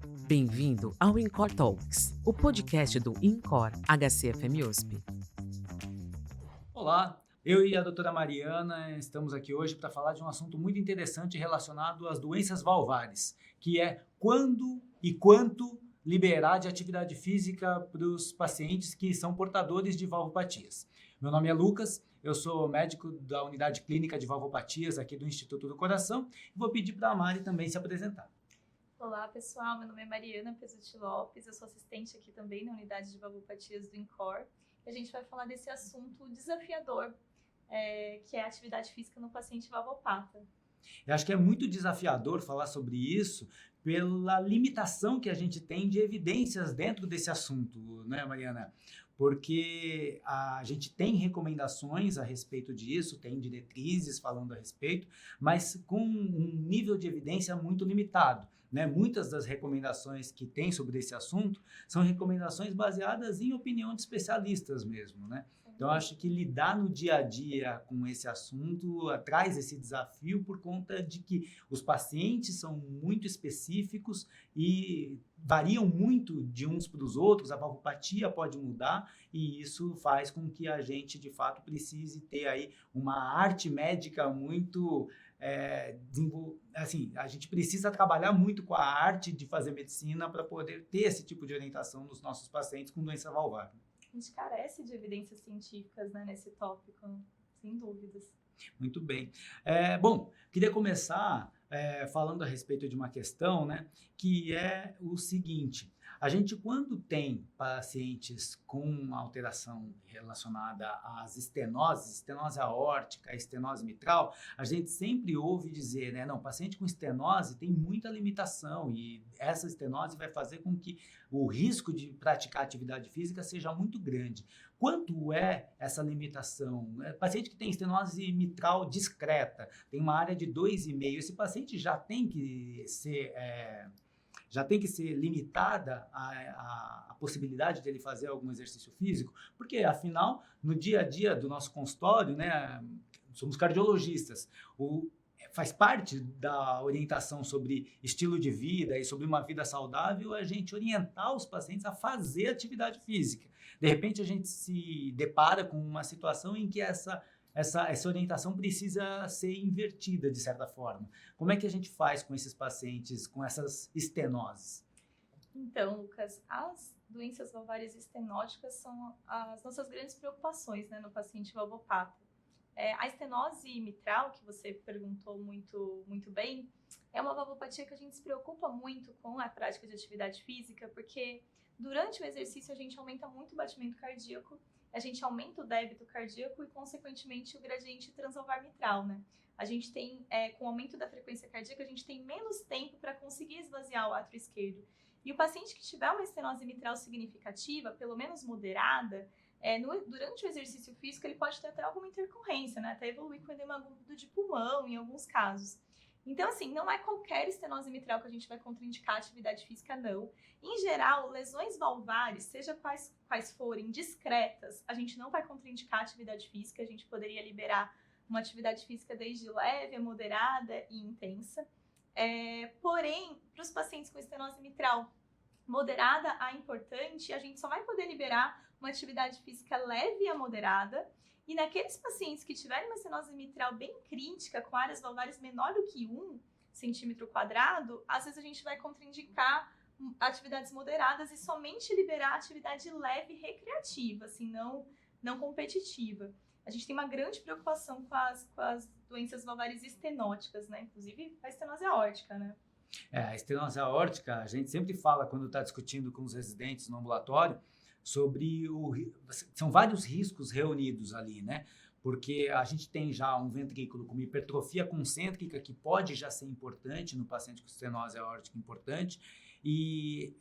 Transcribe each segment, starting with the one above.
Bem-vindo ao InCore Talks, o podcast do InCore HCFM USP. Olá, eu e a doutora Mariana estamos aqui hoje para falar de um assunto muito interessante relacionado às doenças valvares, que é quando e quanto liberar de atividade física para os pacientes que são portadores de valvopatias. Meu nome é Lucas, eu sou médico da unidade clínica de valvopatias aqui do Instituto do Coração e vou pedir para a Mari também se apresentar. Olá pessoal, meu nome é Mariana Pesutti Lopes, eu sou assistente aqui também na unidade de valvopatias do InCore e a gente vai falar desse assunto desafiador, que é a atividade física no paciente valvopata. Eu acho que é muito desafiador falar sobre isso pela limitação que a gente tem de evidências dentro desse assunto, né, Mariana? Porque a gente tem recomendações a respeito disso, tem diretrizes falando a respeito, mas com um nível de evidência muito limitado, né? Muitas das recomendações que tem sobre esse assunto são recomendações baseadas em opinião de especialistas mesmo, né? Então, acho que lidar no dia a dia com esse assunto traz esse desafio por conta de que os pacientes são muito específicos e variam muito de uns para os outros, a valvopatia pode mudar e isso faz com que a gente, de fato, precise ter aí uma arte médica muito... assim, a gente precisa trabalhar muito com a arte de fazer medicina para poder ter esse tipo de orientação nos nossos pacientes com doença valvar. A gente carece de evidências científicas, né, nesse tópico, sem dúvidas. Muito bem. Bom, queria começar falando a respeito de uma questão, né, que é o seguinte. A gente, quando tem pacientes com alteração relacionada às estenoses, estenose aórtica, estenose mitral, a gente sempre ouve dizer, né, não, paciente com estenose tem muita limitação e essa estenose vai fazer com que o risco de praticar atividade física seja muito grande. Quanto é essa limitação? Paciente que tem estenose mitral discreta, tem uma área de 2,5, esse paciente já tem que ser limitada a possibilidade de ele fazer algum exercício físico, porque, afinal, no dia a dia do nosso consultório, né, somos cardiologistas, faz parte da orientação sobre estilo de vida e sobre uma vida saudável a gente orientar os pacientes a fazer atividade física. De repente, a gente se depara com uma situação em que essa orientação precisa ser invertida, de certa forma. Como é que a gente faz com esses pacientes, com essas estenoses? Então, Lucas, as doenças valvares estenóticas são as nossas grandes preocupações, né, no paciente valvopata. A estenose mitral, que você perguntou muito, muito bem, é uma valvopatia que a gente se preocupa muito com a prática de atividade física, porque durante o exercício a gente aumenta muito o batimento cardíaco, a gente aumenta o débito cardíaco e, consequentemente, o gradiente transvalvar mitral, né? A gente tem, com o aumento da frequência cardíaca, a gente tem menos tempo para conseguir esvaziar o átrio esquerdo. E o paciente que tiver uma estenose mitral significativa, pelo menos moderada, durante o exercício físico, ele pode ter até alguma intercorrência, né? Até evoluir com edema agudo de pulmão, em alguns casos. Então, assim, não é qualquer estenose mitral que a gente vai contraindicar a atividade física, não. Em geral, lesões valvares, seja quais forem discretas, a gente não vai contraindicar a atividade física, a gente poderia liberar uma atividade física desde leve a moderada e intensa. Porém, para os pacientes com estenose mitral moderada a importante, a gente só vai poder liberar uma atividade física leve a moderada. E naqueles pacientes que tiverem uma estenose mitral bem crítica, com áreas valvares menor do que 1 centímetro quadrado, às vezes a gente vai contraindicar atividades moderadas e somente liberar atividade leve recreativa, assim, não competitiva. A gente tem uma grande preocupação com as doenças valvares estenóticas, né? Inclusive a estenose aórtica, né? A estenose aórtica, a gente sempre fala quando está discutindo com os residentes no ambulatório, sobre são vários riscos reunidos ali, né? Porque a gente tem já um ventrículo com hipertrofia concêntrica que pode já ser importante no paciente com estenose aórtica importante e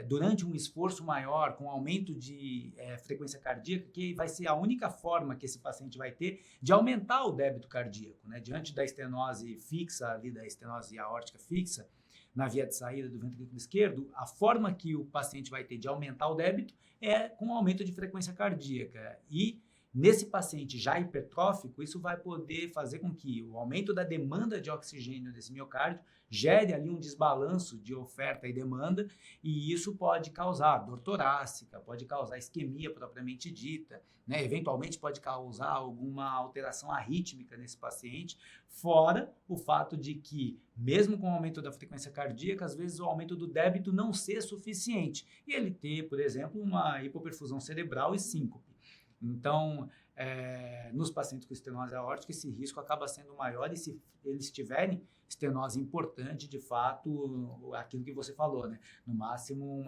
durante um esforço maior, com aumento de frequência cardíaca, que vai ser a única forma que esse paciente vai ter de aumentar o débito cardíaco, né? Diante da estenose fixa, ali da estenose aórtica fixa, na via de saída do ventrículo esquerdo, a forma que o paciente vai ter de aumentar o débito é com o aumento de frequência cardíaca. E Nesse paciente já hipertrófico, isso vai poder fazer com que o aumento da demanda de oxigênio desse miocárdio gere ali um desbalanço de oferta e demanda, e isso pode causar dor torácica, pode causar isquemia propriamente dita, né? Eventualmente pode causar alguma alteração arrítmica nesse paciente, fora o fato de que, mesmo com o aumento da frequência cardíaca, às vezes o aumento do débito não ser suficiente, e ele ter, por exemplo, uma hipoperfusão cerebral e síncope. Então, nos pacientes com estenose aórtica, esse risco acaba sendo maior, e se eles tiverem estenose importante, de fato, aquilo que você falou, né? No máximo,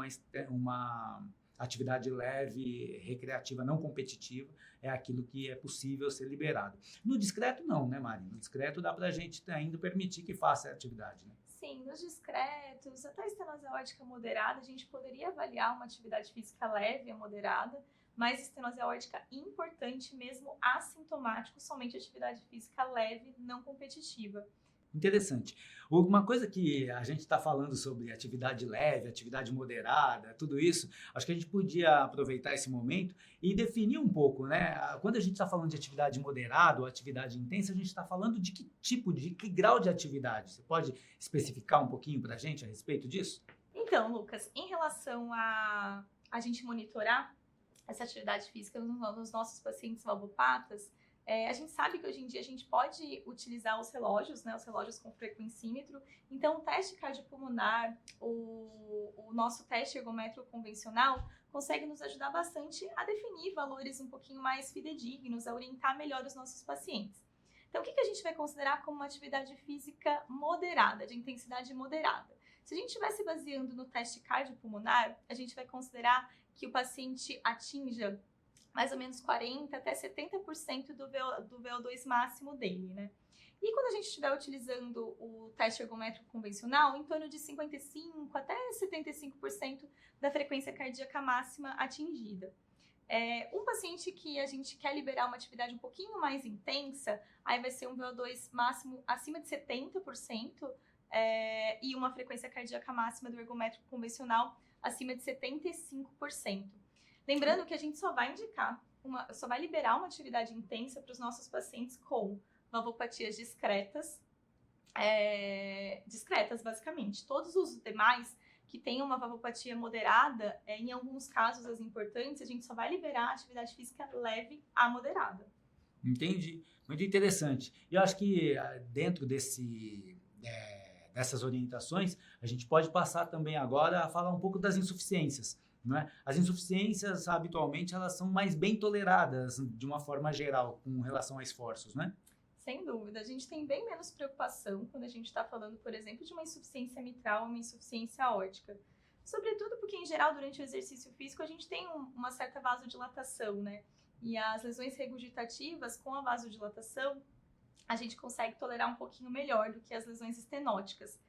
uma atividade leve, recreativa, não competitiva, é aquilo que é possível ser liberado. No discreto, não, né, Mari? No discreto, dá para a gente ainda permitir que faça a atividade, né? Sim, nos discretos, até a estenose aórtica moderada, a gente poderia avaliar uma atividade física leve a moderada, mas estenose aórtica importante mesmo assintomático, somente atividade física leve, não competitiva. Interessante. Uma coisa que a gente está falando sobre atividade leve, atividade moderada, tudo isso, acho que a gente podia aproveitar esse momento e definir um pouco, né? Quando a gente está falando de atividade moderada ou atividade intensa, a gente está falando de que grau de atividade? Você pode especificar um pouquinho para a gente a respeito disso? Então, Lucas, em relação a gente monitorar essa atividade física nos nossos pacientes valvopatas, a gente sabe que hoje em dia a gente pode utilizar os relógios, né, os relógios com frequencímetro. Então, o teste cardiopulmonar, o nosso teste ergométrico convencional, consegue nos ajudar bastante a definir valores um pouquinho mais fidedignos, a orientar melhor os nossos pacientes. Então, o que a gente vai considerar como uma atividade física moderada, de intensidade moderada? Se a gente estiver se baseando no teste cardiopulmonar, a gente vai considerar que o paciente atinja mais ou menos 40% até 70% do VO2 máximo dele, né? E quando a gente estiver utilizando o teste ergométrico convencional, em torno de 55% até 75% da frequência cardíaca máxima atingida. Um paciente que a gente quer liberar uma atividade um pouquinho mais intensa, aí vai ser um VO2 máximo acima de 70%, e uma frequência cardíaca máxima do ergométrico convencional acima de 75%. Lembrando que a gente só vai liberar uma atividade intensa para os nossos pacientes com valvopatias discretas, basicamente. Todos os demais que tenham uma valvopatia moderada, em alguns casos as importantes, a gente só vai liberar a atividade física leve a moderada. Entendi. Muito interessante. E eu acho que dentro dessas orientações, a gente pode passar também agora a falar um pouco das insuficiências. Não é? As insuficiências, habitualmente, elas são mais bem toleradas, de uma forma geral, com relação a esforços, né? Sem dúvida. A gente tem bem menos preocupação quando a gente está falando, por exemplo, de uma insuficiência mitral ou uma insuficiência aórtica. Sobretudo porque, em geral, durante o exercício físico, a gente tem uma certa vasodilatação, né? E as lesões regurgitativas, com a vasodilatação, a gente consegue tolerar um pouquinho melhor do que as lesões estenóticas.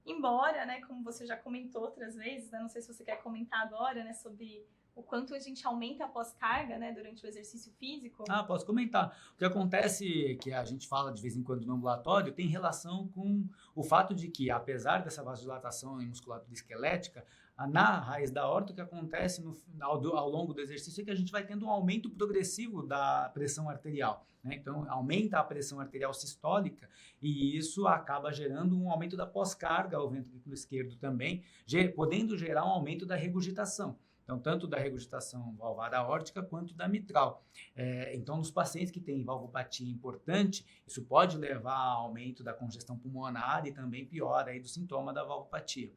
Embora, né, como você já comentou outras vezes, né, não sei se você quer comentar agora, né, sobre o quanto a gente aumenta a pós-carga, né, durante o exercício físico. Posso comentar. O que acontece, que a gente fala de vez em quando no ambulatório, tem relação com o fato de que, apesar dessa vasodilatação em musculatura esquelética, na raiz da aorta, o que acontece ao longo do exercício é que a gente vai tendo um aumento progressivo da pressão arterial, né? Então, aumenta a pressão arterial sistólica e isso acaba gerando um aumento da pós-carga ao ventrículo esquerdo também, podendo gerar um aumento da regurgitação. Então, tanto da regurgitação valvar aórtica quanto da mitral. Então, nos pacientes que têm valvopatia importante, isso pode levar a aumento da congestão pulmonar e também piora aí do sintoma da valvopatia.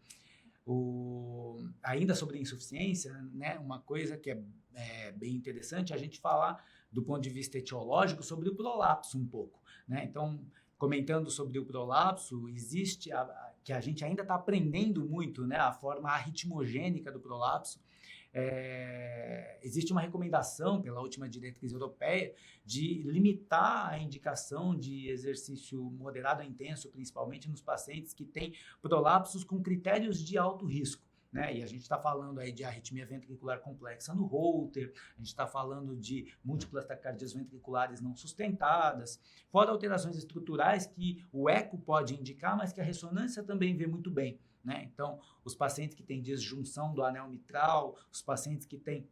Ainda sobre insuficiência, né, uma coisa que é bem interessante é a gente falar do ponto de vista etiológico sobre o prolapso um pouco, né? Então, comentando sobre o prolapso, existe que a gente ainda está aprendendo muito, né, a forma arritmogênica do prolapso. Existe uma recomendação pela última diretriz europeia de limitar a indicação de exercício moderado a intenso, principalmente nos pacientes que têm prolapsos com critérios de alto risco, né? E a gente está falando aí de arritmia ventricular complexa no Holter, a gente está falando de múltiplas taquicardias ventriculares não sustentadas, fora alterações estruturais que o eco pode indicar, mas que a ressonância também vê muito bem, né? Então, os pacientes que têm disjunção do anel mitral, os pacientes que têm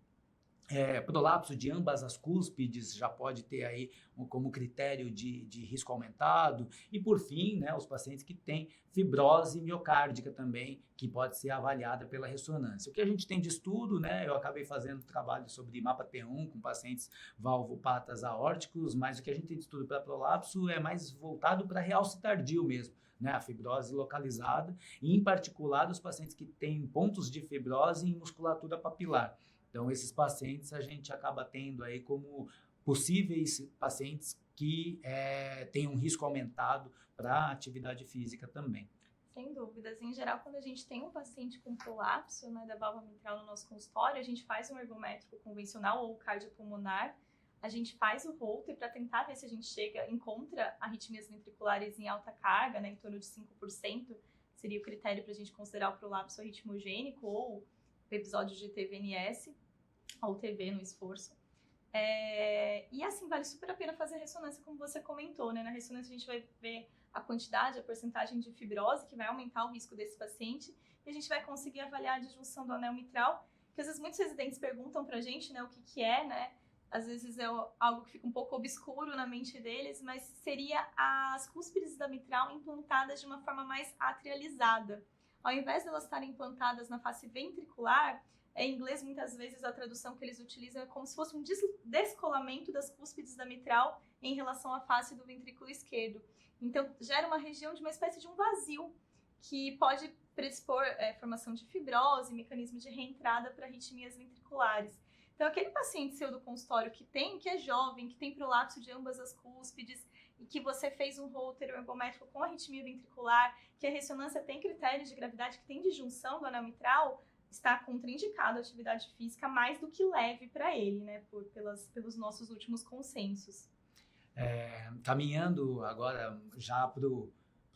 Prolapso de ambas as cúspides já pode ter aí como critério de risco aumentado. E, por fim, né, os pacientes que têm fibrose miocárdica também, que pode ser avaliada pela ressonância. O que a gente tem de estudo, né, eu acabei fazendo trabalho sobre mapa T1 com pacientes valvopatas aórticos, mas o que a gente tem de estudo para prolapso é mais voltado para realce tardio mesmo, né, a fibrose localizada, e em particular os pacientes que têm pontos de fibrose em musculatura papilar. Então, esses pacientes a gente acaba tendo aí como possíveis pacientes que têm um risco aumentado para a atividade física também. Sem dúvidas. Em geral, quando a gente tem um paciente com prolapso, né, da válvula mitral no nosso consultório, a gente faz um ergométrico convencional ou cardiopulmonar, a gente faz o Holter para tentar ver se a gente encontra arritmias ventriculares em alta carga, né, em torno de 5%, seria o critério para a gente considerar o prolapso arritmogênico ou episódio de TVNS ou TB no esforço. E assim, vale super a pena fazer ressonância, como você comentou, né? Na ressonância a gente vai ver a quantidade, a porcentagem de fibrose, que vai aumentar o risco desse paciente, e a gente vai conseguir avaliar a disjunção do anel mitral, que às vezes muitos residentes perguntam pra gente, né, o que é, né? Às vezes é algo que fica um pouco obscuro na mente deles, mas seria as cúspides da mitral implantadas de uma forma mais atrializada. Ao invés de elas estarem implantadas na face ventricular, em inglês muitas vezes a tradução que eles utilizam é como se fosse um descolamento das cúspides da mitral em relação à face do ventrículo esquerdo. Então gera uma região de uma espécie de um vazio que pode predispor formação de fibrose, mecanismo de reentrada para arritmias ventriculares. Então aquele paciente seu do consultório que é jovem, que tem prolapso de ambas as cúspides, e que você fez um Holter ergométrico com arritmia ventricular, que a ressonância tem critérios de gravidade, que tem disjunção do anel mitral, está contraindicado a atividade física mais do que leve para ele, né, pelos nossos últimos consensos. Caminhando agora já para o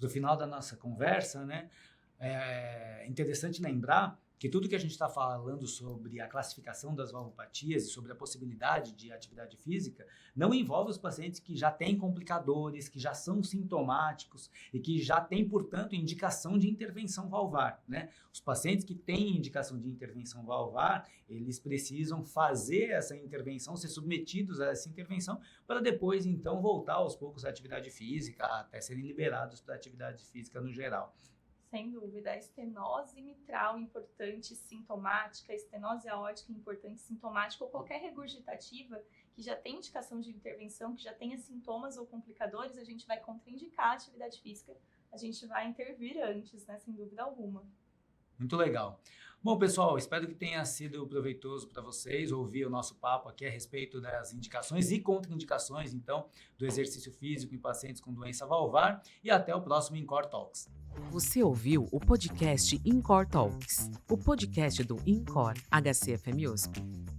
final da nossa conversa, né, é interessante lembrar que tudo que a gente está falando sobre a classificação das valvopatias e sobre a possibilidade de atividade física não envolve os pacientes que já têm complicadores, que já são sintomáticos e que já têm, portanto, indicação de intervenção valvar, né? Os pacientes que têm indicação de intervenção valvar, eles precisam fazer essa intervenção, ser submetidos a essa intervenção para depois, então, voltar aos poucos à atividade física, até serem liberados para a atividade física no geral. Sem dúvida, a estenose mitral importante sintomática, a estenose aórtica importante sintomática ou qualquer regurgitativa que já tem indicação de intervenção, que já tenha sintomas ou complicadores, a gente vai contraindicar a atividade física, a gente vai intervir antes, né, sem dúvida alguma. Muito legal. Bom, pessoal, espero que tenha sido proveitoso para vocês ouvir o nosso papo aqui a respeito das indicações e contraindicações, então, do exercício físico em pacientes com doença valvar, e até o próximo InCore Talks. Você ouviu o podcast InCore Talks, o podcast do InCore HCFM USP.